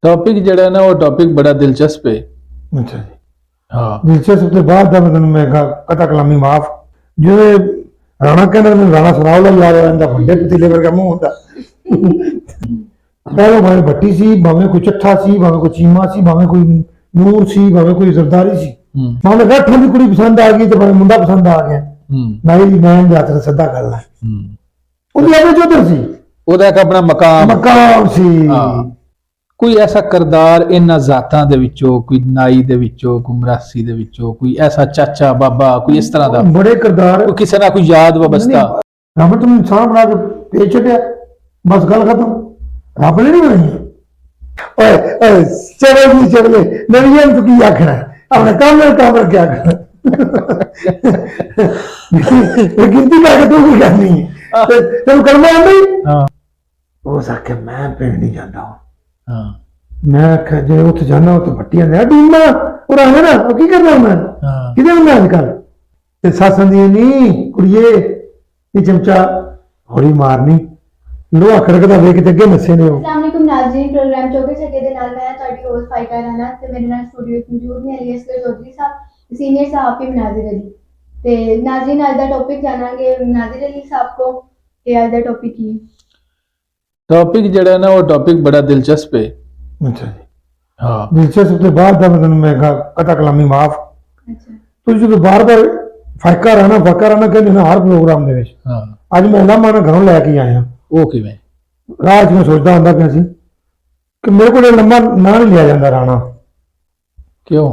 Topic ਜਿਹੜਾ ਨਾ ਉਹ ਟੌਪਿਕ ਬੜਾ ਦਿਲਚਸਪ ਹੈ। ਅੱਛਾ ਜੀ। ਹਾਂ ਦਿਲਚਸਪ ਤੋਂ ਬਾਅਦ ਦਾ ਮੈਨੂੰ ਮੈਂ ਕਥਾ ਕਲਾਮੀ ਮਾਫ ਜਿਵੇਂ ਰਾਣਾ ਕਹਿੰਦਾ ਮੈਨੂੰ ਰਾਣਾ ਸੁਣਾਉ ਲਾ ਯਾਰ ਇਹਦਾ ਵੱਡੇ ਪਤੀਲੇ ਵਰਗਾ ਮੂੰਹ ਹੁੰਦਾ। ਪਹਿਲਾਂ ਭਾਵੇਂ ਭੱਟੀ ਸੀ, ਭਾਵੇਂ ਕੋਈ ਚੱਠਾ ਸੀ, ਭਾਵੇਂ ਕੋਈ ਚੀਮਾ ਸੀ, ਭਾਵੇਂ ਕੋਈ ਨੂਰ ਸੀ, ਭਾਵੇਂ ਕੋਈ ਜ਼ਰਦਾਰੀ ਸੀ, ਭਾਵੇਂ ਗੱਠਾਂ ਦੀ ਕੁੜੀ ਪਸੰਦ ਆ ਗਈ ਤੇ ਭਾਵੇਂ ਮੁੰਡਾ ਪਸੰਦ ਆ ਗਿਆ। ਨਹੀਂ ਮੈਂ ਦੇ ਹੱਥ ਸੱਦਾ ਕਰ ਲੈ। ਉਹਦੀ ਆਪਣੇ ਚੌਧਰ ਸੀ, ਉਹਦਾ ਇੱਕ ਆਪਣਾ ਮਕਾਮ ਸੀ। ਕੋਈ ਐਸਾ ਕਰਦਾਰ ਇਹਨਾਂ ਜ਼ਾਤਾਂ ਦੇ ਵਿੱਚੋਂ, ਕੋਈ ਨਾਈ ਦੇ ਵਿੱਚੋਂ, ਕੋਈ ਮਰਾਸੀ ਦੇ ਵਿੱਚੋਂ, ਕੋਈ ਐਸਾ ਚਾਚਾ ਬਾਬਾ, ਕੋਈ ਇਸ ਤਰ੍ਹਾਂ ਦਾ ਬੜੇ ਕਰਦਾਰ, ਕੋਈ ਕਿਸੇ ਨਾਲ ਕੋਈ ਯਾਦ ਵਬਸਤਾ। ਰੱਬ ਤੈਨੂੰ ਇਨਸਾਨ ਬਣਾ ਕੇ ਭੇਜ ਛੱਡਿਆ, ਬਸ ਗੱਲ ਖਤਮ। ਰੱਬ ਨੇ ਨਹੀਂ ਬਣਾਈ। ਓਏ ਚਲੇ ਜੀ ਚਲੇ ਨਵੀਆਂ ਤੂੰ ਕੀ ਆਖਣਾ, ਆਪਣੇ ਕੰਮ ਕੀ ਆਖਣਾ। ਗਿਣਤੀ ਲਾ ਕੇ ਤੂੰ ਕੀ ਕਰਨੀ ਹੈ, ਤੈਨੂੰ ਕਰਨਾ ਆਉਂਦਾ। ਉਹ ਸਾਕੇ ਮੈਂ ਪਿੰਡ ਨਹੀਂ ਜਾਂਦਾ। ਮੈਂ ਆਖਿਆ ਜੇ ਉੱਥੇ ਜਾਣਾ ਉੱਥੇ ਭੱਟੀਆਂ ਨੇ ਡੂਮਾ ਉਹ ਰਹਿਣਾ ਨਾ, ਉਹ ਕੀ ਕਰਨਾ ਮੈਂ ਕਿਹਦੇ ਹੁੰਦਾ ਅੱਜ ਕੱਲ। ਤੇ ਸੱਸ ਦੀ ਨਹੀਂ ਕੁੜੀਏ ਇਹ ਚਮਚਾ ਹੌਲੀ ਮਾਰਨੀ, ਲੋਹਾ ਖੜਕਦਾ ਵੇਖ ਤੇ ਅੱਗੇ ਨੱਸੇ ਨੇ। ਉਹ अस्सलामुअलैकुम नाज़रीन, प्रोग्राम चौके छक्के दे नाल मैं ਤੁਹਾਡੀ ਹੋਸਟ ਫਾਇਕਾ ਰਾਣਾ ਤੇ ਮੇਰੇ ਨਾਲ ਸਟੂਡੀਓ ਵਿੱਚ ਮੌਜੂਦ ਨੇ ਅਲੀ ਅਸਗਰ ਚੌਧਰੀ ਸਾਹਿਬ, ਸੀਨੀਅਰ ਸਹਾਫੀ ਮਨਾਜ਼ਿਰ ਅਲੀ। ਤੇ ਨਾਜ਼ਰੀਨ ਅੱਜ ਦਾ ਟੌਪਿਕ ਜਾਣਾਂਗੇ ਮਨਾਜ਼ਿਰ ਅਲੀ ਸਾਹਿਬ ਕੋ ਕਿ ਅੱਜ ਦਾ ਟੌਪਿਕ ਕੀ ਹੈ। ਟੌਪਿਕ ਜਿਹੜਾ ਨਾ ਉਹ ਟੌਪਿਕ ਬੜਾ ਦਿਲਚਸਪ ਹੈ। ਅੱਛਾ ਜੀ। ਹਾਂ ਦਿਲਚਸਪ ਤੋਂ ਬਾਅਦ ਦਾ ਮੈਨੂੰ ਮੈਂ ਕਥਾ ਕਲਾਮੀ ਮਾਫ। ਅੱਛਾ ਤੁਸੀਂ ਜਦੋਂ ਬਾਰ-ਬਾਰ ਫਾਇਕਾ ਰਾਣਾ ਕਹਿੰਦੇ ਨੇ ਹਰ ਪ੍ਰੋਗਰਾਮ ਦੇ ਵਿੱਚ। ਹਾਂ ਅੱਜ ਮੈਂ ਲਾਮਾ ਨਾਲ ਘਰੋਂ ਲੈ ਕੇ ਆਇਆ। ਉਹ ਕਿਵੇਂ? ਰਾਹ 'ਚ ਮੈਂ ਸੋਚਦਾ ਹੁੰਦਾ ਪਿਆ ਸੀ ਕਿ ਮੇਰੇ ਕੋਲ ਲੰਮਾ ਨਾਂ ਨਹੀਂ ਲਿਆ ਜਾਂਦਾ ਰਾਣਾ। ਕਿਉਂ?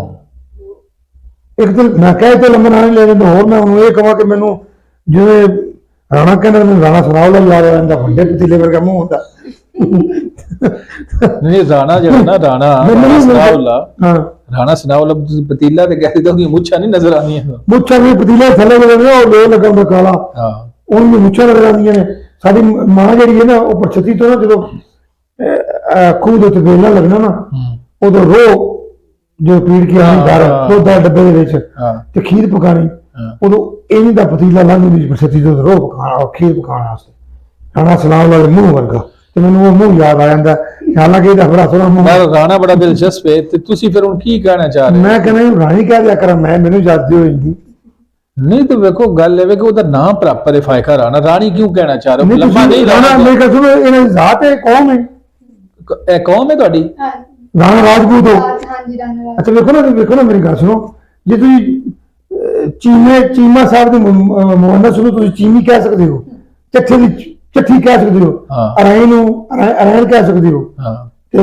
ਇੱਕ ਦਿਨ ਮੈਂ ਕਹੇ ਤੇ ਲੰਮਾ ਨਾਂ ਨਹੀਂ ਲਿਆ ਜਾਂਦਾ, ਹੋਰ ਮੈਂ ਉਹਨੂੰ ਇਹ ਕਹਾਂ ਕਿ ਮੈਨੂੰ ਜਿਵੇਂ ਰਾਣਾ ਕਹਿੰਦਾ ਮੈਨੂੰ ਰਾਣਾ ਸੁਣਾਉ ਲਾ ਯਾਰ ਇਹਦਾ ਵੱਡੇ ਪਤੀਲੇ ਵਰਗਾ ਮੂੰਹ ਹੁੰਦਾ। ਨਹੀਂ ਰਾਣਾ ਜਿਹੜਾ ਨਾ ਰਾਣਾ ਸਨਾਉਲਾ ਤੁਸੀਂ ਪਤੀਲਾ ਤੇ ਕਹਿੰਦੇ ਤਾਂ ਉਹਦੀਆਂ ਮੁੱਛਾਂ ਨਹੀਂ ਨਜ਼ਰ ਆਉਂਦੀਆਂ। ਮੁੱਛਾਂ ਵੀ ਪਤੀਲੇ ਥੱਲੇ ਲੱਗਦੇ ਉਹ ਲੋਹ ਲੱਗਾ ਹੁੰਦਾ ਕਾਲਾ। ਉਹਨੂੰ ਮੁੱਛਾਂ ਨਜ਼ਰ ਆਉਂਦੀਆਂ ਨੇ। ਸਾਡੀ ਮਾਂ ਜਿਹੜੀ ਹੈ ਨਾ ਉਹ ਪਰਛਤੀ ਤੋਂ ਨਾ ਜਦੋਂ ਖੂਹ ਦੇ ਉੱਤੇ ਵੇਲਣਾ ਲੱਗਣਾ ਨਾ ਉਦੋਂ ਰੋਹ ਜੋ ਪੀੜ ਕੇ ਆਣੀ ਘਰ ਉਹਦਾ ਡੱਬੇ ਦੇ ਵਿੱਚ ਤੇ ਖੀਰ ਪਕਾਣੀ, ਉਦੋਂ ਇੰਜ ਦਾ ਪਤੀਲਾ ਲਾਂਘਦੀ ਪਰਛਤੀ ਤੋਂ ਰੋਹ ਪਕਾਣਾ ਖੀਰ ਪਕਾਉਣ ਵਾਸਤੇ। ਰਾਣਾ ਸਲਾਮ ਵਾਲੇ ਮੂੰਹ ਵਰਗਾ ਤੇ ਮੈਨੂੰ ਉਹ ਮੂੰਹ ਯਾਦ ਆ ਜਾਂਦਾ। ਹਾਲਾਂਕਿ ਇਹਦਾ ਬੜਾ ਸੋਹਣਾ ਮੂੰਹ। ਰਾਣਾ ਬੜਾ ਦਿਲਚਸਪ ਹੈ ਤੇ ਤੁਸੀਂ ਫਿਰ ਹੁਣ ਕੀ ਕਹਿਣਾ ਚਾਹ ਰਹੇ? ਮੈਂ ਕਹਿੰਦਾ ਰਾਣੀ ਕਹਿ ਦਿਆ ਕਰਾਂ, ਮੈਨੂੰ ਜਾਦੀ ਹੋ ਜਾਂਦੀ। ਨਹੀਂ ਤੇ ਵੇਖੋ ਗੱਲ ਇਹ ਵੇ ਕਿ ਉਹਦਾ ਨਾਮ ਪ੍ਰਾਪਰ ਹੈ ਫਾਇਕਾ ਰਾਣਾ, ਰਾਣੀ ਕਿਉਂ ਕਹਿਣਾ ਚਾਹ ਰਹੇ ਹੋ? ਲੰਮਾ ਨਹੀਂ ਰਾਣਾ ਮੈਂ ਕਹਿੰਦਾ ਇਹਨਾਂ ਦੀ ਜ਼ਾਤ ਹੈ, ਕੌਮ ਹੈ। ਇਹ ਕੌਮ ਹੈ ਤੁਹਾਡੀ? ਰਾਣਾ ਰਾਜਪੂਤ ਹੋ। ਹਾਂਜੀ ਰਾਣਾ। ਅੱਛਾ ਵੇਖੋ ਨਾ ਮੇਰੀ ਗੱਲ ਸੁਣੋ। ਜੇ ਤੁਸੀਂ ਚੀਮਾ ਸਾਹਿਬ ਦੇ ਮੁਹੰਨਸ ਨੂੰ ਤੁਸੀਂ ਚੀਮੀ ਕਹਿ ਸਕਦੇ ਹੋ, ਚੱਠੇ ਦੀ ਚੱਠੀ ਕਹਿ ਸਕਦੇ ਹੋ, ਅਰਾਈ ਨੂੰ ਅਰਾਇਣ ਕਹਿ ਸਕਦੇ ਹੋ, ਤੇ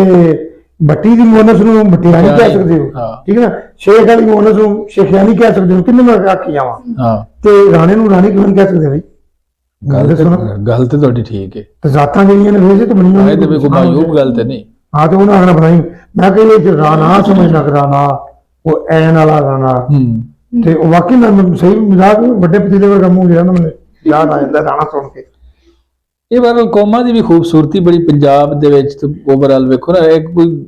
ਭੱਟੀ ਦੀ ਮੁਹੰਨਸ ਨੂੰ ਭਟਿਆਣੀ ਕਹਿ ਸਕਦੇ ਹੋ, ਠੀਕ ਹੈ ਨਾ। ਸ਼ੇਖ ਵਾਲੀ ਮੁਹੰਨਸ ਨੂੰ ਸ਼ੇਖਿਆਣੀ ਕਹਿ ਸਕਦੇ ਹੋ। ਕਿੰਨੇ ਮੈਂ ਆਖੀ ਜਾਵਾਂ ਤੇ ਰਾਣੇ ਨੂੰ ਰਾਣੀ ਕਿਉਂ ਨਹੀਂ ਕਹਿ ਸਕਦੇ ਬਈ? ਗੱਲ ਤੇ ਤੁਹਾਡੀ ਠੀਕ ਹੈ। ਤੇ ਜ਼ਾਤਾਂ ਜਿਹੜੀਆਂ ਨੇ ਵੈਸੇ ਤਾਂ ਬਣੀਆਂ ਇਹ ਤੇ ਕੋਈ ਮਾਯੂਬ ਗੱਲ ਤੇ ਨਹੀਂ। ਹਾਂ ਤੇ ਉਹਨਾਂ ਆਖਣਾ ਬਣਾਈ। ਮੈਂ ਕਹਿੰਦਾ ਰਾਣਾ ਸਮਝਣਾ ਰਾਣਾ ਉਹ ਐਨ ਵਾਲਾ ਰਾਣਾ ਤੇ ਉਹ ਵਾਕਈ ਮੈਂ ਸਹੀ ਮਜ਼ਾਕ ਵੱਡੇ ਪਤੀਲੇ ਵਰਗਾ ਮੂੰਹ ਜਿਹੜਾ ਨਾ ਮੈਨੂੰ ਯਾਦ ਆ ਜਾਂਦਾ ਰਾਣਾ ਸੁਣ ਕੇ। ਇਹ ਵਾਰ ਕੌਮਾਂ ਦੀ ਵੀ ਖੂਬਸੂਰਤੀ ਬੜੀ ਪੰਜਾਬ ਦੇ ਵਿੱਚ ਤੇ ਓਵਰਆਲ ਵੇਖੋ ਨਾ, ਇੱਕ ਕੋਈ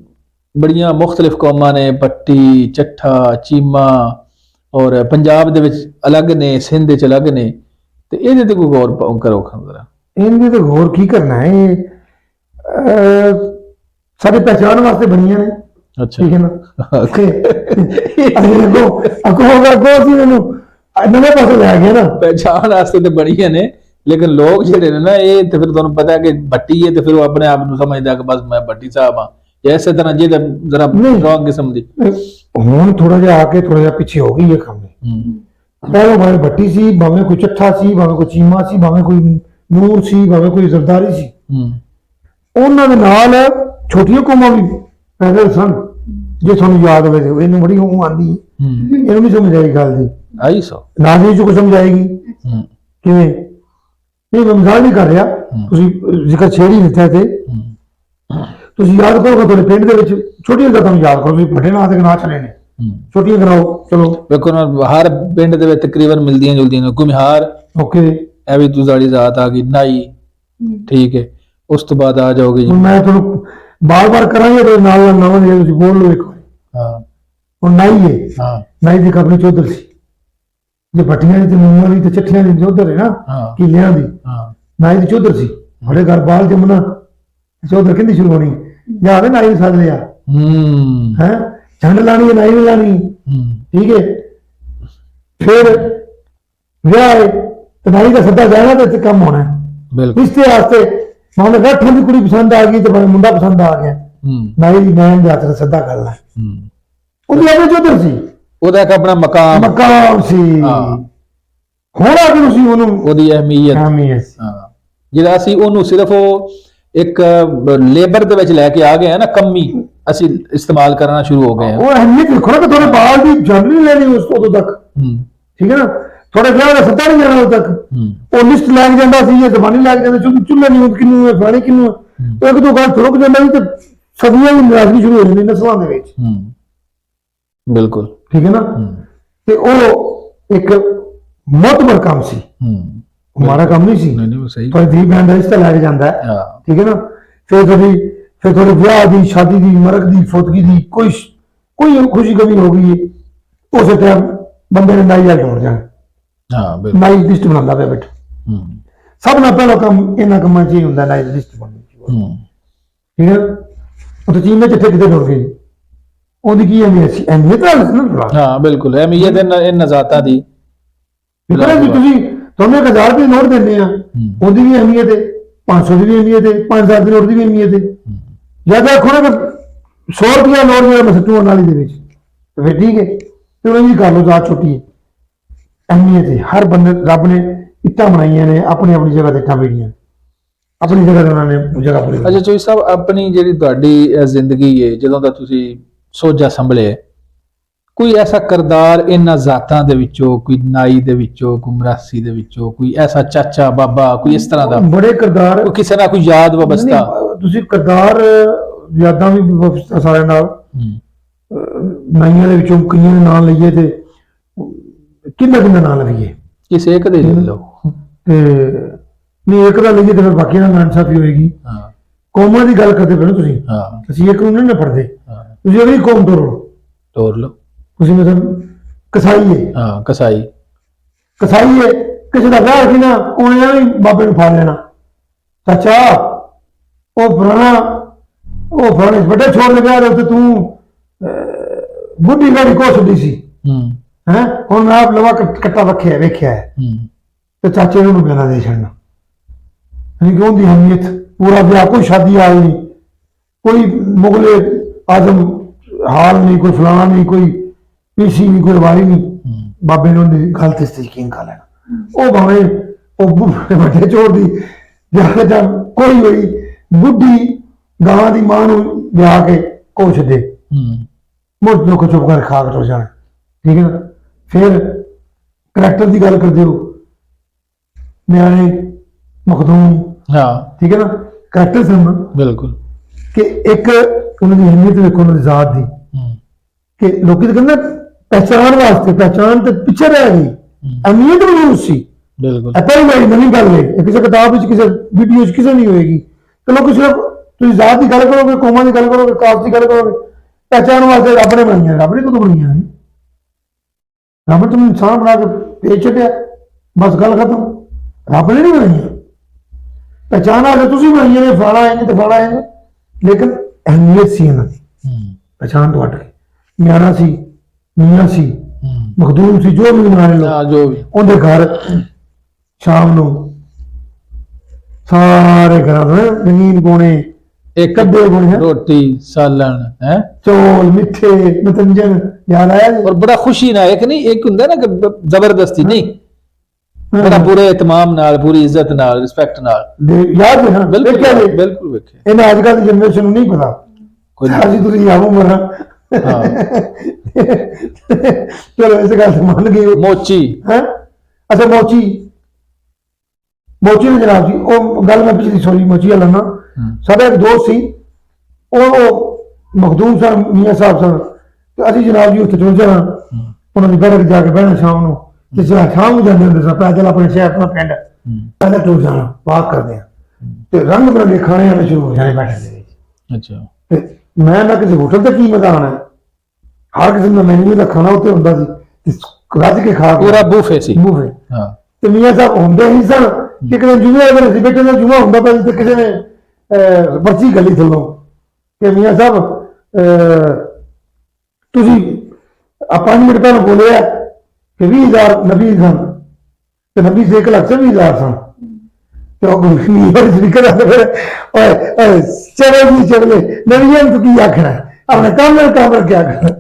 ਬੜੀਆਂ ਮੁxtਲਿਫ ਕੌਮਾਂ ਨੇ, ਪੱਟੀ, ਚੱਠਾ, ਚੀਮਾ ਔਰ ਪੰਜਾਬ ਦੇ ਵਿੱਚ ਅਲੱਗ ਨੇ, ਸਿੰਧ ਵਿੱਚ ਅਲੱਗ ਨੇ। ਤੇ ਇਹਦੇ ਤੇ ਕੋਈ ਗੌਰ ਕਰੋ ਖੰਦਰਾ। ਇਹਦੇ ਤੇ ਗੌਰ ਕੀ ਕਰਨਾ ਹੈ? ਇਹ ਸਾਡੀ ਪਹਿਚਾਣ ਵਾਸਤੇ ਬਣੀਆਂ ਨੇ। ਅੱਛਾ ਠੀਕ ਹੈ ਨਾ। ਅੱਗੋਂ ਸੀ ਮੈਨੂੰ ਨਵੇਂ ਪਾਸੇ ਲੈ ਗਿਆ ਨਾ। ਪਹਿਚਾਣ ਵਾਸਤੇ ਤੇ ਬਣੀਆਂ ਨੇ, ਲੇਕਿਨ ਲੋਕ ਜਿਹੜੇ ਨੇ ਨਾ ਇਹ ਤੇ ਫਿਰ ਤੁਹਾਨੂੰ ਪਤਾ ਕਿ ਭੱਟੀ ਹੈ ਤੇ ਫਿਰ ਉਹ ਆਪਣੇ ਆਪ ਨੂੰ ਸਮਝਦਾ ਕਿ ਬਸ ਮੈਂ ਭੱਟੀ ਸਾਹਿਬ ਹਾਂ। ਇਸੇ ਤਰ੍ਹਾਂ ਜਿਹਦਾ ਜ਼ਰਾ ਰੌਂਗ ਕਿਸਮ ਦੀ ਹੁਣ ਥੋੜਾ ਜਿਹਾ ਆ ਕੇ ਥੋੜਾ ਜਿਹਾ ਪਿੱਛੇ ਹੋ ਗਈ ਇਹ ਕੰਮ। ਪਹਿਲਾਂ ਭਾਵੇਂ ਭੱਟੀ ਸੀ, ਭਾਵੇਂ ਕੋਈ ਚੱਠਾ ਸੀ, ਭਾਵੇਂ ਕੋਈ ਚੀਮਾ ਸੀ, ਭਾਵੇਂ ਕੋਈ ਨੂਰ ਸੀ, ਭਾਵੇਂ ਕੋਈ ਜ਼ਰਦਾਰੀ ਸੀ। ਉਹਨਾਂ ਦੇ ਨਾਲ ਛੋਟੀਆਂ ਕੌਮਾਂ ਵੀ ਪੈਦਾ ਸਨ। ਜੇ ਤੁਹਾਨੂੰ ਯਾਦ ਹੋਵੇ ਤੇ ਇਹਨੂੰ ਬੜੀ ਉਹ ਆਂਦੀ ਇਹਨੂੰ ਨਹੀਂ ਸਮਝ ਆਈ ਗੱਲ ਦੀ। ਆਈ ਸੋ ਨਾਜ਼ਰੀ ਚ ਕੁਝ ਸਮਝਾਏਗੀ ਕਿਵੇਂ? ਨਹੀਂ ਮੈਂ ਮਜ਼ਾਕ ਨਹੀਂ ਕਰ ਰਿਹਾ, ਤੁਸੀਂ ਜ਼ਿਕਰ ਛੇੜੀ ਦਿੱਤਾ ਤੇ ਤੁਸੀਂ ਯਾਦ ਕਰੋਗੇ ਤੁਹਾਡੇ ਪਿੰਡ ਦੇ ਵਿੱਚ ਛੋਟੀਆਂ ਗੱਲਾਂ ਤੁਹਾਨੂੰ ਯਾਦ ਕਰੋ। ਤੁਸੀਂ ਵੱਡੇ ਨਾਂ ਦੇ ਨਾਂ ਚਲੇ ਨੇ, ਛੋਟੀਆਂ ਕਰਾਓ। ਚਲੋ ਵੇਖੋ ਨਾ ਹਰ ਪਿੰਡ ਦੇ ਵਿੱਚ ਤਕਰੀਬਨ ਮਿਲਦੀਆਂ ਜੁਲਦੀਆਂ ਨੇ। ਕੁਮਿਹਾਰ ਓਕੇ, ਇਹ ਵੀ ਤੁਹਾਡੀ ਜ਼ਾਤ ਆ ਗਈ। ਨਾਈ ਠੀਕ ਹੈ। ਉਸ ਤੋਂ ਬਾਅਦ ਆ ਜਾਓਗੇ ਜੀ। ਮੈਂ ਤੁਹਾਨੂੰ ਬਾਰ-ਬਾਰ ਕਰਾਂਗੇ ਤੇ ਨਾਲ ਨਾਮ ਜੇ ਤੁਸੀਂ ਬੋਲ ਲਓ ਇੱਕ ਵਾਰੀ। ਹਾਂ ਹੁਣ ਨਾਈ ਹੈ। ਨਾਈ ਦੀ ਕਬਰੀ ਚੌਧਰ ਸੀ। ਜੇ ਭੱਟੀਆਂ ਦੀ ਤੇ ਮੂੰਹਾਂ ਦੀ ਤੇ ਚੱਠੀਆਂ ਦੀ ਚੌਧਰ ਹੈ ਨਾ, ਕਿਲਿਆਂ ਦੀ। ਨਾਈ ਦੀ ਚੌਧਰ ਸੀ। ਸਾਡੇ ਘਰ ਬਾਲ ਜਮਨਾ ਚੌਧਰ ਕਿੰਨੀ ਸ਼ੁਰੂ ਹੋਣੀ ਜਾਂ ਤੇ ਨਾਈ ਸੱਦ ਲਿਆ ਹੈ, ਝੰਡ ਲਾਣੀ ਨਾਈ ਨੇ ਲਾਣੀ, ਠੀਕ ਹੈ। ਫਿਰ ਵਿਆਹ ਹੈ ਤੇ ਨਾਈ ਦਾ ਸੱਦਾ ਜਾਣਾ ਤੇ ਕੰਮ ਹੋਣਾ ਹੈ। ਬਿਲਕੁਲ ਰਿਸ਼ਤੇ ਵਾਸਤੇ ਮਾਨੇ ਗੱਠਾਂ ਦੀ ਕੁੜੀ ਪਸੰਦ ਆ ਗਈ ਤੇ ਭਾਵੇਂ ਮੁੰਡਾ ਪਸੰਦ ਆ ਗਿਆ, ਨਾਈ ਦੀ ਮੈਂ ਦੇ ਹੱਥ ਸੱਦਾ ਕਰਨਾ। ਉਹਦੀ ਆਪਣੇ ਚੌਧਰ ਸੀ, ਉਹਦਾ ਇੱਕ ਆਪਣਾ ਮਕਾਮ ਸੀ। ਹੁਣ ਆ ਕੇ ਤੁਸੀਂ ਉਹਨੂੰ ਉਹਦੀ ਅਹਿਮੀਅਤ ਜਿਹੜਾ ਅਸੀਂ ਉਹਨੂੰ ਸਿਰਫ ਉਹ ਇੱਕ ਲੇਬਰ ਦੇ ਵਿੱਚ ਲੈ ਕੇ ਆ ਗਏ ਆ ਨਾ, ਕੰਮੀ ਅਸੀਂ ਇਸਤੇਮਾਲ ਕਰਨਾ ਸ਼ੁਰੂ ਹੋ ਗਏ ਆ। ਉਹ ਅਹਿਮੀਅਤ ਦੇਖੋ ਨਾ ਕਿ ਤੁਹਾਡੇ ਬਾਲ ਦੀ ਜੰਮ ਨਹੀਂ ਲੈਣੀ ਉਸ ਤੋਂ ਉਦੋਂ ਤੱਕ, ਠੀਕ ਹੈ ਨਾ। ਤੁਹਾਡੇ ਵਿਆਹ ਦਾ ਸੱਦਾ ਨਹੀਂ ਜਾਣਾ ਉਦੋਂ ਤੱਕ। ਉਹ ਲਿਸਟ ਲੈ ਕੇ ਜਾਂਦਾ ਸੀ, ਇਹ ਜ਼ਬਾਨੀ ਲੈ ਕੇ ਜਾਂਦਾ, ਚੁੱਲ੍ਹਾ ਨਹੀਂ ਕਿੰਨੂੰ ਹੈ, ਫਲਾਣੀ ਕਿੰਨੂੰ ਹੈ। ਇੱਕ ਦੋ ਗੱਲ ਥੋੜ੍ਹ ਜਾਂਦਾ ਸੀ ਤੇ ਸਦੀਆਂ ਦੀ ਨਾਰਾਜ਼ਗੀ ਸ਼ੁਰੂ ਹੋ ਜਾਂਦੀ ਨਸਲਾਂ ਦੇ ਵਿੱਚ। ਬਿਲਕੁਲ ਠੀਕ ਹੈ ਨਾ। ਤੇ ਉਹ ਇੱਕ ਮਹੱਤਵਪੂਰਨ ਕੰਮ ਸੀ, ਹਮਾਰਾ ਕੰਮ ਨਹੀਂ ਸੀ। ਤੁਹਾਡੀ ਧੀ ਭੈਣ ਦਾ ਰਿਸ਼ਤਾ ਲੈ ਕੇ ਜਾਂਦਾ ਹੈ, ਠੀਕ ਹੈ ਨਾ। ਫਿਰ ਤੁਹਾਡੇ ਵਿਆਹ ਦੀ, ਸ਼ਾਦੀ ਦੀ, ਮਰਗ ਦੀ, ਫੋਤਗੀ ਦੀ ਕੋਈ ਖੁਸ਼ੀ ਕਮੀ ਹੋ ਗਈ ਹੈ, ਉਸੇ ਟਾਈਮ ਬੰਦੇ ਨੇ ਨਾਈ ਆ ਜੋੜ ਜਾਣਾ। ਨਾਈ ਲਿਸਟ ਬਣਾਉਂਦਾ ਪਿਆ ਬੈਠਾ। ਸਭ ਨਾਲ ਪਹਿਲਾ ਕੰਮ ਇਹਨਾਂ ਕੰਮਾਂ 'ਚ ਹੀ ਹੁੰਦਾ, ਨਾਈ ਲਿਸਟ ਬਣਾਉਣੀ। ਠੀਕ ਹੈ। ਉਹ ਚੀਨ ਦੇ ਚਿੱਠੇ ਕਿਤੇ ਜੁੜ ਗਏ, ਉਹਦੀ ਕੀ ਅਹਿਮੀਅਤ ਨਾ। ਬਿਲਕੁਲ ਅਹਿਮੀਅਤ ਇਹਨਾਂ ਜ਼ਾਤਾਂ ਦੀ। ਤੁਸੀਂ ਤੁਹਾਨੂੰ 1000 ਰੁਪਏ ਨੋਟ ਦਿੰਦੇ ਆ, ਉਹਦੀ ਵੀ ਅਹਿਮੀਅਤ ਹੈ, 500 ਦੀ ਵੀ ਅਹਿਮੀਅਤ ਹੈ, 5000 ਦੇ ਨੋਟ ਦੀ ਵੀ ਅਹਿਮੀਅਤ ਹੈ। ਜਦ ਆਖੋ ਨਾ 100 ਰੁਪਇਆ ਨੋਟ ਜਿਹੜਾ ਮੈਂ ਸੱਟੂ ਨਾਲੀ ਦੇ ਵਿੱਚ, ਫਿਰ ਠੀਕ ਹੈ, ਤੇ ਉਹਨਾਂ ਦੀ ਕਰ ਲਓ ਜ਼ਾਤ ਛੋਟੀ ਹੈ। ਅਹਿਮੀਅਤ ਹੈ, ਹਰ ਬੰਦੇ ਰੱਬ ਨੇ ਇੱਟਾਂ ਬਣਾਈਆਂ ਨੇ, ਆਪਣੀ ਆਪਣੀ ਜਗ੍ਹਾ ਤੇ ਇੱਟਾਂ ਬੀੜੀਆਂ, ਆਪਣੀ ਜਗ੍ਹਾ ਤੇ ਉਹਨਾਂ ਨੇ ਜਗ੍ਹਾ ਪੂਰੀ। ਅੱਛਾ ਚੋਈ ਸਾਹਿਬ, ਆਪਣੀ ਜਿਹੜੀ ਤੁਹਾਡੀ ਜ਼ਿੰਦਗੀ ਹੈ, ਜਦੋਂ ਦਾ ਤੁਸੀਂ ਸੋਝਾ ਸੰਭਲੇ, ਕੋਈ ਐਸਾ ਕਰਦਾਰ ਇਹਨਾਂ ਜ਼ਾਤਾਂ ਦੇ ਵਿੱਚੋਂ, ਕੋਈ ਨਾਈ ਦੇ ਵਿੱਚੋਂ, ਕੋਈ ਮਰਾਸੀ ਦੇ ਵਿੱਚੋਂ, ਕੋਈ ਐਸਾ ਚਾਚਾ ਬਾਬਾ, ਕੋਈ ਇਸ ਤਰ੍ਹਾਂ ਦਾ ਬੜੇ ਕਰਦਾਰ, ਕੋਈ ਕਿਸੇ ਨਾਲ ਕੋਈ ਯਾਦ ਵਬਸਤਾ? ਤੁਸੀਂ ਕਰਦਾਰ ਯਾਦਾਂ ਵੀ ਵਬਸਤਾ ਸਾਰਿਆਂ ਨਾਲ। ਨਾਈਆਂ ਦੇ ਵਿੱਚੋਂ ਕਈਆਂ ਦੇ ਨਾਂ ਲਈਏ ਤੇ ਕਿੰਨਾ ਨਾਂ ਲਈਏ, ਕਿਸੇ ਇੱਕ ਦੇ ਲੈ ਲਓ। ਤੇ ਨਹੀਂ ਇੱਕ ਦਾ ਲਈਏ ਤੇ ਫਿਰ ਬਾਕੀ ਦਾ ਨਾਂ ਸਾਫੀ ਹੋਏਗੀ। ਕੌਮਾਂ ਦੀ ਗੱਲ ਕਰਦੇ ਪਏ ਨਾ ਤੁਸੀਂ, ਅਸੀਂ ਇੱਕ ਨੂੰ ਨਹੀਂ ਪੜਦੇ, ਤੁਸੀਂ ਅਗਲੀ ਕੌਮ ਤੋੜ ਲਓ। ਤੁਸੀਂ ਮਤਲਬ ਕਸਾਈ ਹੈ, ਕਸਾਈ ਹੈ, ਕਿਸੇ ਦਾ ਵਿਆਹ ਸੀ ਨਾ, ਉਹਨੇ ਵੀ ਬਾਬੇ ਨੂੰ ਫੜ ਲੈਣਾ। ਚਾਚਾ ਉਹ ਫਲਾਣੇ ਵੱਡੇ ਛੋੜ ਦੇ ਵਿਆਹ ਦੇ ਉੱਤੇ ਤੂੰ ਬੁੱਢੀ ਗਾੜੀ ਕੋ ਛੱਡੀ ਸੀ, ਹੈ ਹੁਣ ਮੈਂ ਆਪ ਲਵਾ ਕੱਟਾ ਵੇਖਿਆ ਹੈ, ਤੇ ਚਾਚੇ ਨੂੰ ਬਿਆਨਾ ਦੇ ਛੱਡਣਾ। ਕਿਉਂ ਦੀ ਅਹਿਮੀਅਤ, ਪੂਰਾ ਵਿਆਹ, ਕੋਈ ਸ਼ਾਦੀ ਆਈ ਨਹੀਂ, ਕੋਈ ਮੁਗਲੇ ਆਜ਼ਮ ਹਾਲ ਨਹੀਂ, ਕੋਈ ਫਲਾਣਾ ਨਹੀਂ, ਕੋਈ ਪੀਸੀ ਨਹੀਂ, ਕੋਈ ਵਾਰੀ ਨਹੀਂ। ਬਾਬੇ ਨੇ ਉਹਦੀ ਗੱਲ ਤੇ ਯਕੀਨ ਕਰ ਲੈਣਾ। ਉਹ ਭਾਵੇਂ ਉਹ ਵੱਡੇ ਚੋਰ ਦੀ ਜਾਂ ਕੋਈ ਹੋਈ ਬੁੱਢੀ ਗਾਂ ਦੀ ਮਾਂ ਨੂੰ ਵਿਆਹ ਕੇ ਕੋਸ਼ ਦੇ, ਮੁੱਢ ਲੋਕ ਚੁੱਪ ਕਰ ਖਾ ਕੇ ਤੁਰ ਜਾਣਾ। ਠੀਕ ਹੈ ਨਾ। ਫਿਰ ਕਰੈਕਟਰ ਦੀ ਗੱਲ ਕਰਦੇ ਹੋ, ਨਿਆਣੇ ਮਖਦੂਮ, ਠੀਕ ਹੈ ਨਾ, ਕਰੈਕਟਰ ਸਨ ਬਿਲਕੁਲ, ਕਿ ਇੱਕ ਉਹਨਾਂ ਦੀ ਅਹਿਮੀਅਤ ਵੇਖੋ, ਉਹਨਾਂ ਦੀ ਜ਼ਾਤ ਦੀ, ਕਿ ਲੋਕੀ ਤਾਂ ਕਹਿੰਦੇ ਪਹਿਚਾਣ ਵਾਸਤੇ, ਪਹਿਚਾਣ ਤੇ ਪਿੱਛੇ ਰਹਿ ਗਈ, ਅਹਿਮੀਅਤ ਮੌਜੂਦ ਸੀ। ਬਿਲਕੁਲ ਪਹਿਲੀ ਨਵੀਂ ਗੱਲ ਹੈ, ਕਿਸੇ ਕਿਤਾਬ ਵਿੱਚ, ਕਿਸੇ ਵੀਡੀਓ 'ਚ ਕਿਸੇ ਨਹੀਂ ਹੋਏਗੀ। ਤੇ ਲੋਕ ਸਿਰਫ ਤੁਸੀਂ ਜ਼ਾਤ ਦੀ ਗੱਲ ਕਰੋਗੇ, ਕੌਮਾਂ ਦੀ ਗੱਲ ਕਰੋਗੇ, ਕਾਸਟ ਦੀ ਗੱਲ ਕਰੋਗੇ, ਪਹਿਚਾਣ ਵਾਸਤੇ ਰੱਬ ਨੇ ਬਣਾਈਆਂ। ਰੱਬ ਨੇ ਕਦੋਂ ਬਣਾਈਆਂ? ਰੱਬ ਨੇ ਤੁਹਾਨੂੰ ਇਨਸਾਨ ਬਣਾ ਕੇ ਭੇਜ ਛੱਡਿਆ, ਬਸ ਗੱਲ ਖਤਮ। ਰੱਬ ਨੇ ਨਹੀਂ ਬਣਾਈਆਂ, ਪਹਿਚਾਣ ਵਾਸਤੇ ਤੁਸੀਂ ਬਣਾਈਆਂ ਨੇ, ਫਲਾਣਾ ਹੈ ਤੇ ਫਲਾਣਾ ਹੈ, ਲੇਕਿਨ ਅਹਿਮੀਅਤ ਸੀ ਇਹਨਾਂ ਦੀ। ਪਹਿਚਾਣ ਤੋਂ ਹਟ ਕੇ ਨਿਆਣਾ ਸੀ, ਮੀਆਂ ਸੀ, ਮਖਦੂਮ ਸੀ, ਜੋ ਵੀ ਬਣਾ ਲਓ, ਜੋ ਵੀ ਉਹਦੇ ਘਰ ਸ਼ਾਮ ਨੂੰ ਸਾਰੇ ਘਰਾਂ ਤੋਂ ਰੰਗੀਨ ਪੌਣੇ, ਇੱਕ ਕੱਦੇ ਬਣੇ, ਰੋਟੀ ਸਾਲਣ ਹੈ, ਚੌਲ ਮਿੱਠੇ ਮਤੰਜਨ ਯਾਦ ਆਇਆ। और बड़ा खुशी ना, एक नहीं एक ਹੁੰਦਾ ਨਾ ਕਿ ਜ਼ਬਰਦਸਤੀ ਨਹੀਂ, ਬੜਾ ਪੂਰੇ ਇਤਮਾਮ ਨਾਲ, ਪੂਰੀ ਇੱਜ਼ਤ ਨਾਲ, ਰਿਸਪੈਕਟ ਨਾਲ। ਯਾਦ ਹੈ? ਬਿਲਕੁਲ ਵੇਖਿਆ। ਇਹਨਾਂ ਅੱਜ ਕੱਲ੍ਹ ਦੀ ਜਨਰੇਸ਼ਨ ਨੂੰ ਨਹੀਂ ਪਤਾ। ਅਸੀਂ ਤੁਸੀਂ ਆਵੋ ਮਰਾਂ, ਚਲੋ ਇਸ ਗੱਲ ਤੇ ਮੰਨ ਗਏ। ਮੋਚੀ ਹੈ, ਅੱਛਾ ਮੋਚੀ ਨੇ ਜਨਾਬ ਜੀ, ਉਹ ਗੱਲ ਮੈਂ ਪਿਛਲੀ ਸੋਰੀ ਮੋਚੀ ਵਾਲਾ ਨਾ, ਸਾਡਾ ਇੱਕ ਦੋਸਤ ਸੀ, ਉਹ ਮਖਦੂਮ ਸਨ, ਮੀਆਂ ਸਾਹਿਬ ਸਨ, ਤੇ ਅਸੀਂ ਜਨਾਬ ਜੀ ਉੱਥੇ ਚਲ ਜਾਣਾ, ਉਹਨਾਂ ਦੀ ਬੈਠਕ ਜਾ ਕੇ ਬਹਿਣਾ ਸ਼ਾਮ ਨੂੰ, ਤੇ ਸ਼ਾਮ ਨੂੰ ਜਾਂਦੇ ਹੁੰਦੇ ਸਾਂ ਪੈਦਲ ਆਪਣੇ ਸ਼ਹਿਰ, ਆਪਣਾ ਪਿੰਡ ਪੈਦਲ ਟੁਰ ਜਾਣਾ, ਵਾਕ ਕਰਦੇ ਆ, ਤੇ ਰੰਗ ਬਿਰੰਗੇ ਖਾਣੇ ਆਣੇ ਸ਼ੁਰੂ ਹੋ ਜਾਣੇ ਬੈਠਕ ਦੇ ਵਿੱਚ। ਅੱਛਾ। ਤੇ ਮੈਂ ਨਾ ਕਿਸੇ ਹੋਟਲ ਤੇ ਕੀ ਮਜ਼ਾ ਆਣਾ, ਹਰ ਕਿਸੇ ਦਾ ਮੈਨੂ ਦਾ ਖਾਣਾ ਉੱਤੇ ਹੁੰਦਾ ਸੀ, ਰੱਜ ਕੇ ਖਾ ਪੂਰਾ ਬੂਫੇ ਸੀ। ਬੂਫੇ, ਹਾਂ। ਤੇ ਮੀਆਂ ਸਾਹਿਬ ਹੁੰਦੇ ਹੀ ਸਨ ਕਿ ਕਿਤੇ ਜੁਮੇ ਅਗਰ ਅਸੀਂ ਬੈਠੇ ਦਾ ਜੁਮਾ ਹੁੰਦਾ ਪਿਆ ਤੇ ਕਿਸੇ ਨੇ ਪਰਚੀ ਗੱਲੀ ਥੱਲੋਂ ਕਿ ਮੀਆਂ ਸਾਹਿਬ ਤੁਸੀਂ 5 ਮਿੰਟ ਪਹਿਲਾਂ ਬੋਲਿਆ ਕਿ 20,000 ਨਬੀ ਸਨ ਤੇ ਨਬੀ ਸੇ 1 ਲੱਖ 20,000 ਸਨ ਤੇ ਉਹ ਮੀਆਂ ਸਪੀਕਰ ਆ ਫਿਰ ਓਏ ਚਲੇ ਜੀ ਚਲੇ ਨਬੀਆਂ ਨੂੰ ਕੀ ਆਖਣਾ ਆਪਣੇ ਕੰਮ ਕਿਆ ਕਰਨਾ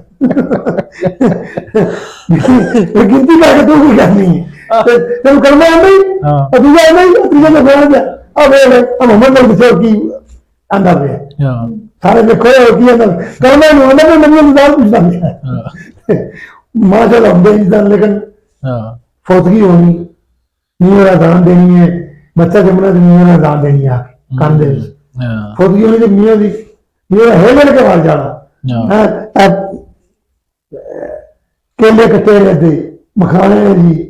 ਗਿਣਤੀ ਕਰਕੇ ਤੂੰ ਕੀ ਕਰਨੀ ਹੈ ਤੈਨੂੰ ਕਰਨਾ ਨਹੀਂ ਅਦੂਜਾ ਨਹੀਂ ਅਦੂਜਾ ਦਾ ਫੋਨ ਆ ਵੇ ਮੁਹੰਮਦ ਨੂੰ ਦੱਸੋ ਕੀ ਆਂਦਾ ਪਿਆ ਸਾਰੇ ਦੇਖੋ ਕੀ ਆਂਦਾ ਕਰਨਾ ਨਹੀਂ ਆਂਦਾ ਮੈਂ ਨਬੀਆਂ ਨੂੰ ਦਾਲ ਪੁੱਛਦਾ ਮਾਸ਼ਾਅੱਲਾ ਹੁੰਦੇ ਇਦਾਂ ਲੇਕਿਨ ਫੌਤਗੀ ਹੋਣੀ ਨੀਂ ਦਾ ਦਾਨ ਦੇਣੀ ਹੈ ਬੱਚਾ ਜੰਮਣਾ ਤੇ ਨੀਂ ਦਾ ਦਾਨ ਦੇਣੀ ਆ ਕੰਨ ਦੇ ਵਿੱਚ ਫੌਤਗੀ ਹੋਣੀ ਤੇ ਮੀਆਂ ਦੀ ਮੇਰਾ ਹੈ ਜਣ ਕੇ ਮਾਰ ਜਾਣਾ ਕੇਲੇ ਕੱਟੇ ਰਹਿੰਦੇ ਮਖਾਣੇ ਜੀ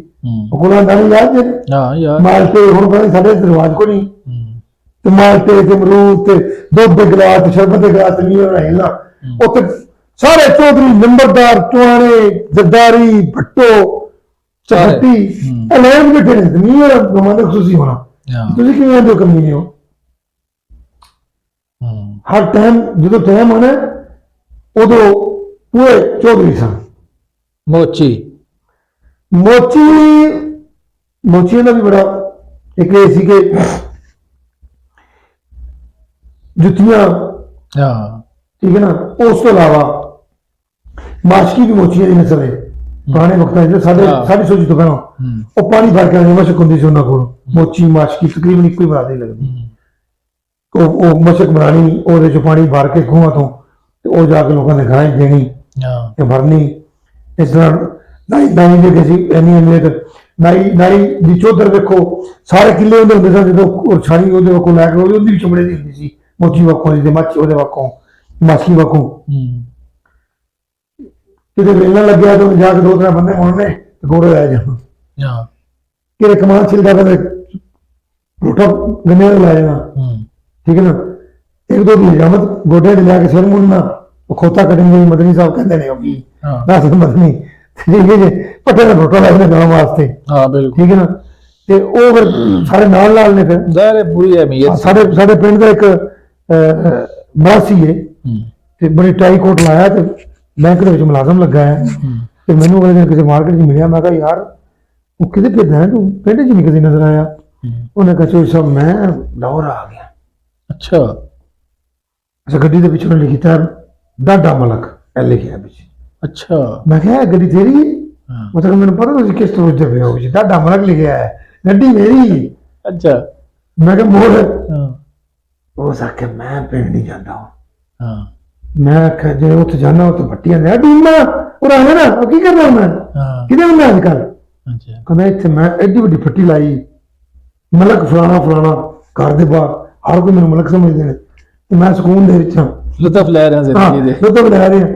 ਗੁਲਾਂ ਦਾ ਯਾਦ ਹੈ ਮਾਲਟੇ ਹੁਣ ਪਤਾ ਸਾਡੇ ਰਿਵਾਜ ਕੋ ਨਹੀਂ ਤੇ ਮਾਲਟੇ ਤੇ ਅਮਰੂਦ ਤੇ ਦੁੱਧ ਦੇ ਗਲਾਸ ਤੇ ਸ਼ਰਬਤ ਦੇ ਗਲਾਸ ਨਹੀਂ ਰਹਿਣਾ ਉੱਥੇ ਸਾਰੇ ਚੌਧਰੀ ਨੰਬਰਦਾਰ ਚੁਆਣੇ ਜੱਦਾਰੀ ਭੱਟੋ ਚਹੱਤੀ ਅਲੱਗ ਬੈਠੇ ਨੇ ਨਹੀਂ ਉਹਨਾਂ ਦਾ ਖੁਸ਼ੀ ਹੋਣਾ ਤੁਸੀਂ ਕਿਵੇਂ ਆਂਦੇ ਹੋ ਕਮੀ ਹੋ ਹਰ ਟਾਈਮ ਜਦੋਂ ਟਾਈਮ ਆਣਾ ਉਦੋਂ ਪੂਰੇ ਚੌਧਰੀ ਸਨ ਮੋਚੀ ਦਾ ਵੀ ਬੜਾ ਇੱਕ ਇਹ ਸੀ ਕਿ ਜੁੱਤੀਆਂ ਠੀਕ ਹੈ ਨਾ ਉਸ ਤੋਂ ਇਲਾਵਾ ਮਾਸ਼ਕੀ ਵੀ ਮੋਚੀਆਂ ਦੀ ਨਸਲ ਹੈ ਪੁਰਾਣੇ ਵਕਤਾਂ ਵਿੱਚ ਸਾਡੀ ਸੋਚ ਤੋਂ ਪਹਿਲਾਂ ਉਹ ਪਾਣੀ ਭਰ ਕੇ ਮਸ਼ਕ ਹੁੰਦੀ ਸੀ ਉਹਨਾਂ ਕੋਲ ਮੋਚੀ ਮਾਸ਼ਕੀ ਤਕਰੀਬਨ ਇੱਕੋ ਹੀ ਬਰਾਦਰੀ ਲੱਗਦੀ ਉਹ ਮਸ਼ਕ ਬਣਾਣੀ ਉਹਦੇ ਚ ਪਾਣੀ ਭਰ ਕੇ ਖੂਹਾਂ ਤੋਂ ਤੇ ਉਹ ਜਾ ਕੇ ਲੋਕਾਂ ਨੇ ਖਾਈ ਦੇਣੀ ਤੇ ਭਰਨੀ ਇਸ ਤਰ੍ਹਾਂ ਨਾਈ ਦੇ ਕਿਸੇ ਇੰਨੀ ਅਮੀਅਤ ਨਾਈ ਦੀ ਚੌਧਰ ਵੇਖੋ ਸਾਰੇ ਕਿੱਲੇ ਉਹਦੇ ਹੁੰਦੇ ਸਨ ਜਦੋਂ ਛਾਣੀ ਉਹਦੇ ਕੋਲ ਲੈ ਕੇ ਉਹਦੀ ਵੀ ਚਮੜੇ ਦੀ ਹੁੰਦੀ ਸੀ ਮੋਚੀ ਵਾਕੋਂ ਦੀ ਮੱਛੀ ਉਹਦੇ ਵਾਕੋਂ ਮਾਛੀ ਵਾਕੋਂ ਕਿਤੇ ਵੇਲਣਾ ਲੱਗਿਆ ਤਾਂ ਜਾ ਕੇ 2-3 ਬੰਦੇ ਮੁੜਨੇ ਤੇ ਗੋੜੇ ਲੈ ਜਾਣਾ ਕਿਤੇ ਕਮਾਨ ਛਿਲਦਾ ਤਾਂ ਰੋਟਾ ਗੰਨੇ ਲੈ ਜਾਣਾ ਠੀਕ ਹੈ ਨਾ ਇੱਕ ਦੋ ਦੀ ਹਜਾਮਤ ਗੋਡੇ ਤੇ ਲਿਆ ਕੇ ਸਿਰ ਮੁੜਨਾ ਉਹ ਖੋਤਾ ਕੱਢਣਗੇ ਮਦਨੀ ਸਾਹਿਬ ਕਹਿੰਦੇ ਨੇ ਉਹ ਕੀ ਦੱਸ ਮਦਨੀ ਠੀਕ ਹੈ ਜੀ ਪੱਟੇ ਦਾ ਰੋਟਾ ਲੱਗਣਾ ਗਾਉਣ ਵਾਸਤੇ ਬਿਲਕੁਲ ਠੀਕ ਹੈ ਨਾ ਤੇ ਉਹ ਫਿਰ ਸਾਰੇ ਨਾਲ ਨੇ ਫਿਰ ਜ਼ਾਹਿਰ ਹੈ ਪੂਰੀ ਅਹਿਮੀਅਤ ਸਾਡੇ ਪਿੰਡ ਦਾ ਇੱਕ ਮਰਾਸੀ ਹੈ ਤੇ ਬੜੀ ਟਾਈ ਕੋਟ ਲਾਇਆ ਤੇ ਬੈਂਕ ਦੇ ਵਿੱਚ ਮੁਲਾਜ਼ਮ ਲੱਗਾ ਹੈ ਤੇ ਮੈਨੂੰ ਅਗਲੇ ਦਿਨ ਕਿਸੇ ਮਾਰਕੀਟ 'ਚ ਮਿਲਿਆ ਮੈਂ ਕਿਹਾ ਯਾਰ ਉਹ ਕਿਤੇ ਫਿਰਦਾ ਹੈ ਤੂੰ ਪਿੰਡ 'ਚ ਨਹੀਂ ਕਦੇ ਨਜ਼ਰ ਆਇਆ ਉਹਨੇ ਕਿਹਾ ਚੋਈ ਸਾਹਿਬ ਮੈਂ ਲਾਹੌਰ ਆ ਗਿਆ ਅੱਛਾ ਗੱਡੀ ਦੇ ਪਿੱਛੇ ਲਿਖਿਆ ਡਾਡਾ ਮਲਕ ਇਹ ਲਿਖਿਆ ਪਿੱਛੇ ਅੱਛਾ ਮੈਂ ਕਿਹਾ ਗੱਡੀ ਤੇਰੀ ਹੈ ਉਹ ਤਾਂ ਮੈਨੂੰ ਪਤਾ ਤੁਸੀਂ ਕਿਸ ਤਰ੍ਹਾਂ ਦੇ ਹੋ ਜੀ ਡਾਡਾ ਮਲਕ ਲਿਖਿਆ ਹੈ ਗੱਡੀ ਮੇਰੀ ਅੱਛਾ ਮੈਂ ਕਿਹਾ ਮੋੜ ਉਹ ਸਾਕੇ ਮੈਂ ਪਿੰਡ ਨਹੀਂ ਜਾਂਦਾ ਮੈਂ ਕਿਹਾ ਜੇ ਉੱਥੇ ਜਾਣਾ ਉੱਥੇ ਭੱਟੀਆਂ ਨੇ ਡੂਮਾ ਉਹ ਰਹਿਣਾ ਨਾ ਉਹ ਕੀ ਕਰਦਾ ਮੈਂ ਕਿਹਦੇ ਹੁੰਦਾ ਅੱਜ ਕੱਲ ਕਹਿੰਦਾ ਇੱਥੇ ਮੈਂ ਐਡੀ ਵੱਡੀ ਫੱਟੀ ਲਾਈ ਮਲਕ ਫਲਾਣਾ ਘਰ ਦੇ ਬਾਹਰ ਹਰ ਕੋਈ ਮੈਨੂੰ ਮਲਕ ਸਮਝਦੇ ਨੇ ਤੇ ਮੈਂ ਸਕੂਨ ਦੇ ਵਿੱਚ ਹਾਂ ਲੁਤਫ ਲੈ ਰਿਹਾ ਜ਼ਿੰਦਗੀ ਦੇ ਲੁਤਫ ਲੈ ਰਿਹਾ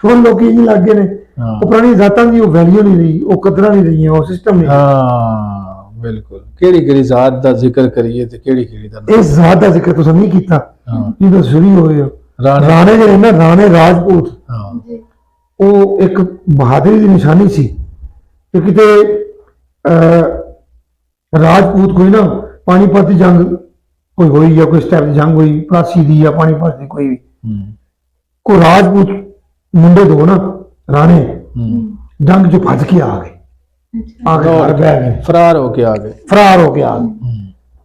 ਹੁਣ ਲੋਕੀ ਨਹੀਂ ਲੱਗੇ ਨੇ ਉਹ ਪੁਰਾਣੀ ਜ਼ਾਤਾਂ ਦੀ ਉਹ ਵੈਲਿਊ ਨਹੀਂ ਰਹੀ ਉਹ ਕਦਰਾਂ ਨਹੀਂ ਰਹੀਆਂ ਉਹ ਸਿਸਟਮ ਨਹੀਂ ਬਿਲਕੁਲ ਕਿਹੜੀ ਜ਼ਾਤ ਦਾ ਜ਼ਿਕਰ ਕਰੀਏ ਤੇ ਕਿਹੜੀ ਦਾ ਇਸ ਜ਼ਾਤ ਦਾ ਜ਼ਿਕਰ ਤੁਸੀਂ ਨਹੀਂ ਕੀਤਾ ਜਦੋਂ ਸ਼ੁਰੂ ਹੋਏ ਰਾਣੇ ਜਿਹੜੇ ਨਾ ਰਾਣੇ ਰਾਜਪੂਤ ਉਹ ਇੱਕ ਬਹਾਦਰੀ ਦੀ ਨਿਸ਼ਾਨੀ ਸੀ ਕਿ ਕਿਤੇ ਰਾਜਪੂਤ ਕੋਈ ਨਾ ਪਾਣੀਪਤ ਦੀ ਜੰਗ ਕੋਈ ਹੋਈ ਜਾਂ ਕੋਈ ਸਟੈਪ ਦੀ ਜੰਗ ਹੋਈ ਪਲਾਸੀ ਦੀ ਜਾਂ ਪਾਣੀਪਤ ਦੀ ਕੋਈ ਕੋਈ ਰਾਜਪੂਤ ਮੁੰਡੇ ਦੋ ਨਾ ਰਾਣੇ ਜੰਗ ਚ ਭੱਜ ਕੇ ਆ ਗਏ ਘਰ ਬਹਿ ਗਏ ਫਰਾਰ ਹੋ ਕੇ ਆ ਗਏ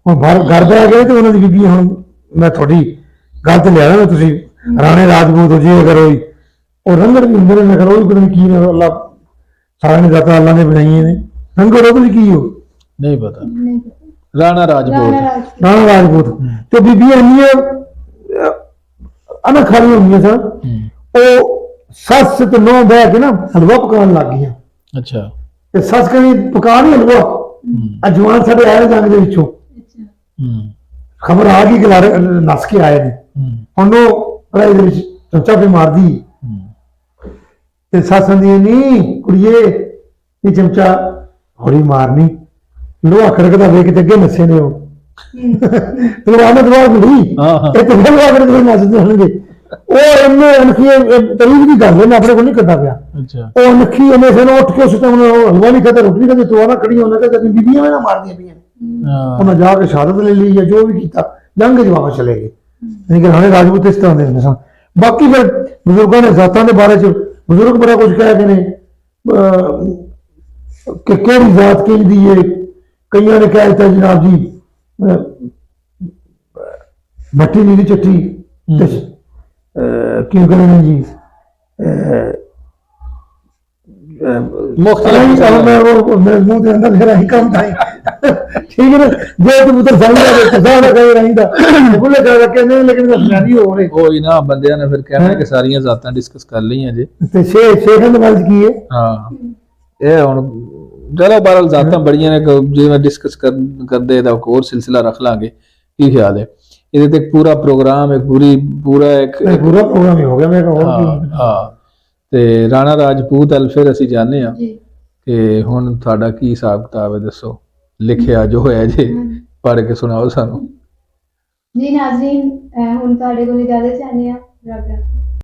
ਹੁਣ ਘਰ ਬਹਿ ਗਏ ਤੇ ਉਹਨਾਂ ਦੀ ਬੀਬੀ ਹੁਣ ਮੈਂ ਤੁਹਾਡੀ ਗੱਲ ਤੇ ਲਿਆ ਨਾ ਤੁਸੀਂ ਰਾਣੇ ਰਾਜਪੂਤ ਹੋ ਜੀ ਅਗਰ ਹੋਈ ਉਹ ਰੰਗੜ ਵੀ ਹੁੰਦੇ ਨੇ ਅਗਰ ਉਹ ਵੀ ਪਤਾ ਨਹੀਂ ਕੀ ਨੇ ਅੱਲਾ ਸਾਰਿਆਂ ਨੇ ਦਾਤਾ ਅੱਲਾ ਨੇ ਬਣਾਈਆਂ ਨੇ ਰੰਗੜ ਉਹ ਤੁਸੀਂ ਕੀ ਹੋ ਨਹੀਂ ਪਤਾ ਰਾਣਾ ਰਾਜਪੂਤ ਤੇ ਬੀਬੀਆਂ ਇੰਨੀਆਂ ਅਨਖਾਲੀਆਂ ਹੁੰਦੀਆਂ ਸਨ ਉਹ ਸੱਸ ਤੇ ਨੌ ਬਹਿ ਕੇ ਨਾ ਹਲਵਾ ਪਕਾਉਣ ਲੱਗ ਗਈਆਂ ਅੱਛਾ ਤੇ ਸੱਸ ਕਹਿੰਦੀ ਪਕਾ ਨਹੀਂ ਹਲਵਾ ਜਵਾਨ ਸਾਡੇ ਆਏ ਜੰਗ ਦੇ ਵਿੱਚੋਂ ਖਬਰ ਆ ਗਈ ਕਿ ਨੱਸ ਕੇ ਆਏ ਨੇ ਹੁਣ ਉਹ ਕੜਾਈ ਦੇ ਵਿੱਚ ਚਮਚਾ ਵੀ ਮਾਰਦੀ ਤੇ ਸੱਸ ਕਹਿੰਦੀ ਨਹੀਂ ਕੁੜੀਏ ਇਹ ਚਮਚਾ ਹੌਲੀ ਮਾਰਨੀ ਲੋਹਾ ਖੜਕਦਾ ਵੇਖ ਕੇ ਅੱਗੇ ਨੱਸੇ ਨੇ ਉਹ ਤਲਵਾਰ ਦਵਾਰ ਕੁੜੀ ਇਹ ਤੇ ਫਿਰ ਲੋਹਾ ਖੜਕਦੇ ਨੱਸਦੇ ਹੋਣਗੇ ਉਹ ਇੰਨੇ ਅਨਖੀ ਤਰੀਕ ਦੀ ਗੱਲ ਮੈਂ ਆਪਣੇ ਕੋਲ ਨਹੀਂ ਕਰਦਾ ਪਿਆ ਉਹ ਅਨਖੀ ਇਹਨੇ ਫਿਰ ਉੱਠ ਕੇ ਉਸ ਟਾਈਮ ਹਲਵਾ ਨਹੀਂ ਖਾਦਾ ਰੋਟੀ ਖਾਦੀ ਤਵਾਰਾ ਖੜੀਆਂ ਉਹਨਾਂ ਕਹਿੰਦੇ ਬੀਬੀਆਂ ਨਾ ਮਾਰਦੀਆਂ ਪਈਆਂ ਉਹਨਾਂ ਜਾ ਕੇ ਸ਼ਹਾਦਤ ਲੈ ਲਈ ਜਾਂ ਜੋ ਵੀ ਕੀਤਾ ਜੰਗ ਚ ਵਾਪਸ ਚਲੇ ਗਏ ਨਹੀਂ ਕਿ ਰਾਣੇ ਰਾਜਪੂਤ ਇਸ ਤਰ੍ਹਾਂ ਦੇ ਹੁੰਦੇ ਸਨ। ਬਾਕੀ ਫਿਰ ਬਜ਼ੁਰਗਾਂ ਨੇ ਜ਼ਾਤਾਂ ਦੇ ਬਾਰੇ ਚ ਬਜ਼ੁਰਗ ਬੜਾ ਕੁਝ ਕਹਿ ਕੇ ਨੇ ਕਿ ਕਿਹੜੀ ਜ਼ਾਤ ਕਿਹਦੀ ਹੈ। ਕਈਆਂ ਨੇ ਕਹਿ ਦਿੱਤਾ ਜਨਾਬ ਜੀ ਭੱਟੀ ਨੀਲੀ ਚੱਟੀ ਤੇ ਕਿਉਂ ਕਹਿੰਦੇ ਨੇ ਜੀ ਮੁਖਤਲਿਫ ਮੈਂ ਉਹ ਮੇਰੇ ਮੂੰਹ ਦੇ ਅੰਦਰ ਫਿਰ ਆਹੀ ਕੰਮ ਤਾਂ ਠੀਕ ਹੈ ਨਾ। ਜੇ ਤੂੰ ਪੁੱਤਰ ਸਮਝਦਾ ਤੇ ਕਸਾ ਨਾ ਕਹੇ ਰਹਿੰਦਾ ਬੁੱਲੇ ਕਰ ਕਹਿੰਦੇ ਲੇਕਿਨ ਫਲਾਨੀ ਹੋ ਰਹੇ ਕੋਈ ਨਾ ਬੰਦਿਆਂ ਨੇ ਫਿਰ ਕਹਿਣਾ ਕਿ ਸਾਰੀਆਂ ਜ਼ਾਤਾਂ ਡਿਸਕਸ ਕਰ ਲਈਆਂ ਜੇ। ਤੇ ਸ਼ੇਖਾਂ ਦੇ ਬਾਰੇ ਕੀ ਹੈ? ਹਾਂ ਇਹ ਹੁਣ ਚਲੋ ਬਹਰਹਾਲ ਜ਼ਾਤਾਂ ਬੜੀਆਂ ਨੇ ਜਿਵੇਂ ਡਿਸਕਸ ਕਰਦੇ ਦਾ ਇੱਕ ਹੋਰ ਸਿਲਸਿਲਾ ਰੱਖ ਲਾਂਗੇ। ਕੀ ਖਿਆਲ ਹੈ? ਇਹਦੇ ਤੇ ਇੱਕ ਪੂਰਾ ਪ੍ਰੋਗਰਾਮ ਇੱਕ ਪੂਰਾ ਇੱਕ ਪੂਰਾ ਪ੍ਰੋਗਰਾਮ ਹੀ ਹੋ ਗਿਆ। ਮੈਂ ਕਿਹਾ ਹੋਰ ਕੀ। ਹਾਂ ਤੇ ਰਾਣਾ ਰਾਜਪੂਤ ਅਲ ਫਿਰ ਅਸੀਂ ਜਾਣਦੇ ਹਾਂ ਜੀ ਕਿ ਹੁਣ ਤੁਹਾਡਾ ਕੀ ਹਿਸਾਬ ਕਿਤਾਬ ਹੈ, ਦੱਸੋ। ਲਿਖਿਆ ਜੋ ਹੋਇਆ ਜੇ ਪੜ੍ਹ ਕੇ ਸੁਣਾਓ ਸਾਨੂੰ। ਜੀ ਨਾਜ਼ਰੀਨ, ਹੁਣ ਤੁਹਾਡੇ ਕੋਲ ਇਜਾਜ਼ਤ ਚਾਹੁੰਦੇ ਹਾਂ। ਰੱਬ ਰੱਖੇ।